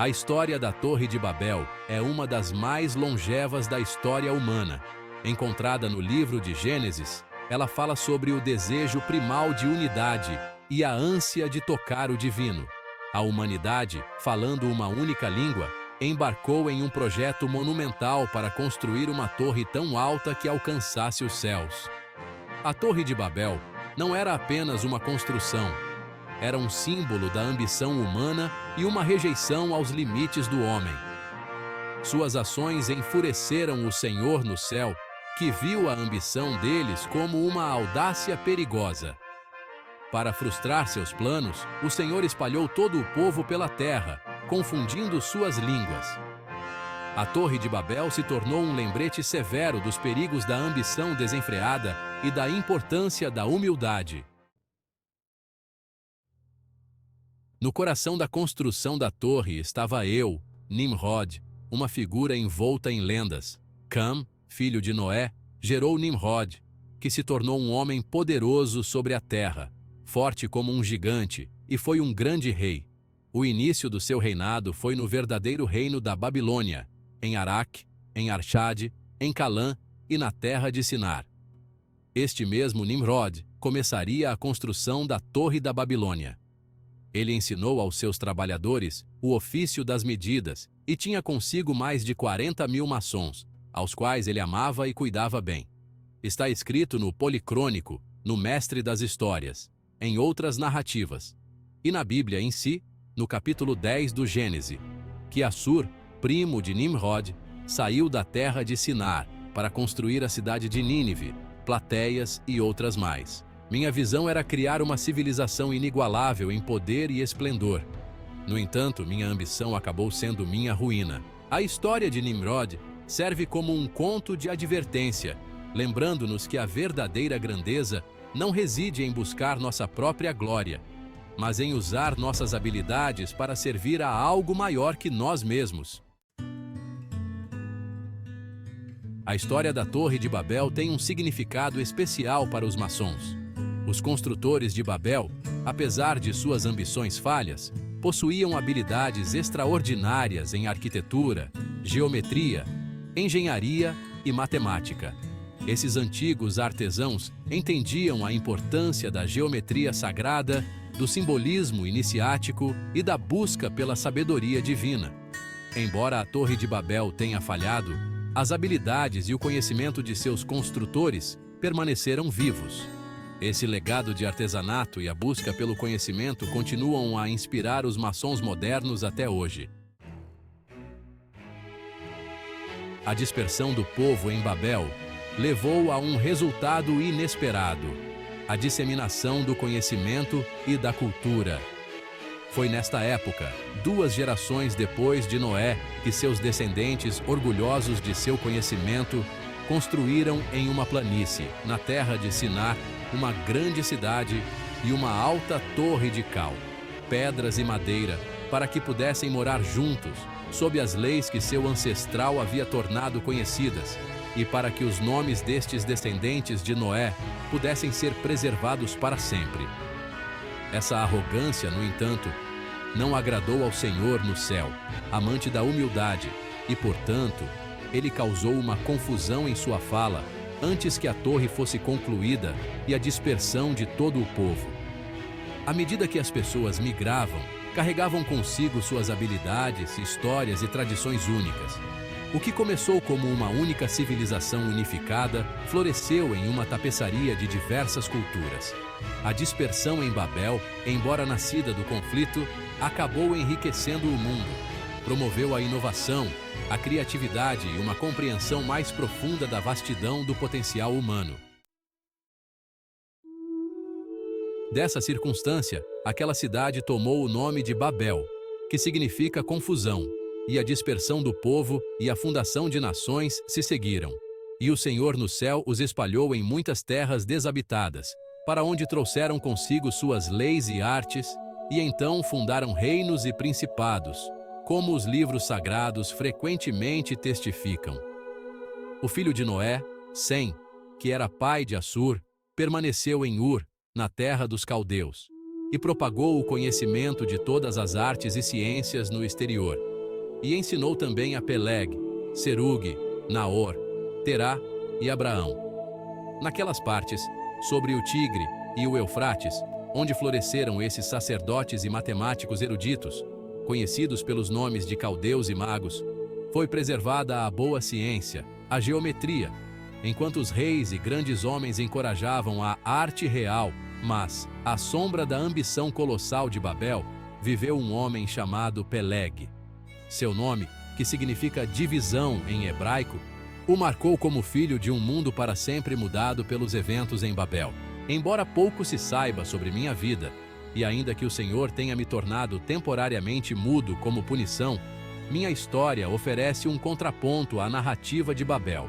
A história da Torre de Babel é uma das mais longevas da história humana. Encontrada no livro de Gênesis, ela fala sobre o desejo primal de unidade e a ânsia de tocar o divino. A humanidade, falando uma única língua, embarcou em um projeto monumental para construir uma torre tão alta que alcançasse os céus. A Torre de Babel não era apenas uma construção, era um símbolo da ambição humana e uma rejeição aos limites do homem. Suas ações enfureceram o Senhor no céu, que viu a ambição deles como uma audácia perigosa. Para frustrar seus planos, o Senhor espalhou todo o povo pela terra, confundindo suas línguas. A Torre de Babel se tornou um lembrete severo dos perigos da ambição desenfreada e da importância da humildade. No coração da construção da torre estava eu, Nimrod, uma figura envolta em lendas. Cam, filho de Noé, gerou Nimrod, que se tornou um homem poderoso sobre a terra, forte como um gigante, e foi um grande rei. O início do seu reinado foi no verdadeiro reino da Babilônia, em Araque, em Arxade, em Calã e na terra de Sinar. Este mesmo Nimrod começaria a construção da Torre da Babilônia. Ele ensinou aos seus trabalhadores o ofício das medidas e tinha consigo mais de 40.000 maçons, aos quais ele amava e cuidava bem. Está escrito no Policrônico, no Mestre das Histórias, em outras narrativas, e na Bíblia em si, no capítulo 10 do Gênesis, que Assur, primo de Nimrod, saiu da terra de Sinar para construir a cidade de Nínive, Plateias e outras mais. Minha visão era criar uma civilização inigualável em poder e esplendor. No entanto, minha ambição acabou sendo minha ruína. A história de Nimrod serve como um conto de advertência, lembrando-nos que a verdadeira grandeza não reside em buscar nossa própria glória, mas em usar nossas habilidades para servir a algo maior que nós mesmos. A história da Torre de Babel tem um significado especial para os maçons. Os construtores de Babel, apesar de suas ambições falhas, possuíam habilidades extraordinárias em arquitetura, geometria, engenharia e matemática. Esses antigos artesãos entendiam a importância da geometria sagrada, do simbolismo iniciático e da busca pela sabedoria divina. Embora a Torre de Babel tenha falhado, as habilidades e o conhecimento de seus construtores permaneceram vivos. Esse legado de artesanato e a busca pelo conhecimento continuam a inspirar os maçons modernos até hoje. A dispersão do povo em Babel levou a um resultado inesperado: a disseminação do conhecimento e da cultura. Foi nesta época, 2 gerações depois de Noé, que seus descendentes, orgulhosos de seu conhecimento, construíram em uma planície, na terra de Sinar, uma grande cidade e uma alta torre de cal, pedras e madeira, para que pudessem morar juntos, sob as leis que seu ancestral havia tornado conhecidas, e para que os nomes destes descendentes de Noé pudessem ser preservados para sempre. Essa arrogância, no entanto, não agradou ao Senhor no céu, amante da humildade, e, portanto, ele causou uma confusão em sua fala, antes que a torre fosse concluída e a dispersão de todo o povo. À medida que as pessoas migravam, carregavam consigo suas habilidades, histórias e tradições únicas. O que começou como uma única civilização unificada, floresceu em uma tapeçaria de diversas culturas. A dispersão em Babel, embora nascida do conflito, acabou enriquecendo o mundo. Promoveu a inovação, a criatividade e uma compreensão mais profunda da vastidão do potencial humano. Dessa circunstância, aquela cidade tomou o nome de Babel, que significa confusão, e a dispersão do povo e a fundação de nações se seguiram. E o Senhor no céu os espalhou em muitas terras desabitadas, para onde trouxeram consigo suas leis e artes, e então fundaram reinos e principados, como os livros sagrados frequentemente testificam. O filho de Noé, Sem, que era pai de Assur, permaneceu em Ur, na terra dos caldeus, e propagou o conhecimento de todas as artes e ciências no exterior. E ensinou também a Peleg, Serug, Naor, Terá e Abraão. Naquelas partes, sobre o Tigre e o Eufrates, onde floresceram esses sacerdotes e matemáticos eruditos, conhecidos pelos nomes de caldeus e magos, foi preservada a boa ciência, a geometria, enquanto os reis e grandes homens encorajavam a arte real, mas, à sombra da ambição colossal de Babel, viveu um homem chamado Peleg. Seu nome, que significa divisão em hebraico, o marcou como filho de um mundo para sempre mudado pelos eventos em Babel. Embora pouco se saiba sobre minha vida, e ainda que o Senhor tenha me tornado temporariamente mudo como punição, minha história oferece um contraponto à narrativa de Babel.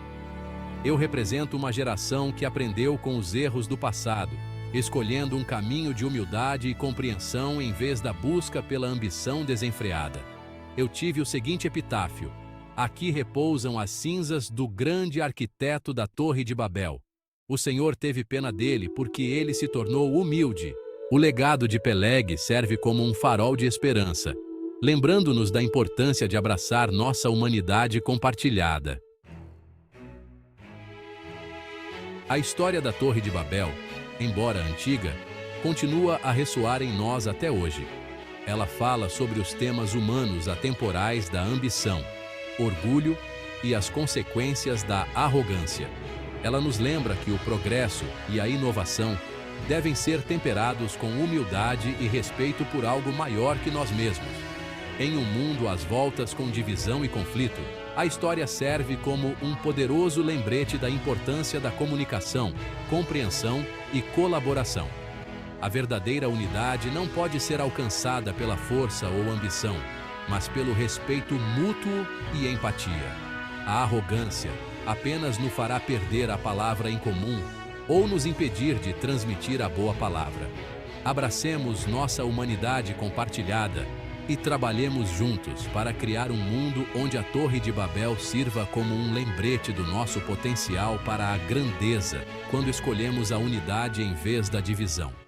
Eu represento uma geração que aprendeu com os erros do passado, escolhendo um caminho de humildade e compreensão em vez da busca pela ambição desenfreada. Eu tive o seguinte epitáfio: aqui repousam as cinzas do grande arquiteto da Torre de Babel. O Senhor teve pena dele porque ele se tornou humilde. O legado de Peleg serve como um farol de esperança, lembrando-nos da importância de abraçar nossa humanidade compartilhada. A história da Torre de Babel, embora antiga, continua a ressoar em nós até hoje. Ela fala sobre os temas humanos atemporais da ambição, orgulho e as consequências da arrogância. Ela nos lembra que o progresso e a inovação devem ser temperados com humildade e respeito por algo maior que nós mesmos. Em um mundo às voltas com divisão e conflito, a história serve como um poderoso lembrete da importância da comunicação, compreensão e colaboração. A verdadeira unidade não pode ser alcançada pela força ou ambição, mas pelo respeito mútuo e empatia. A arrogância apenas nos fará perder a palavra em comum ou nos impedir de transmitir a boa palavra. Abracemos nossa humanidade compartilhada e trabalhemos juntos para criar um mundo onde a Torre de Babel sirva como um lembrete do nosso potencial para a grandeza, quando escolhemos a unidade em vez da divisão.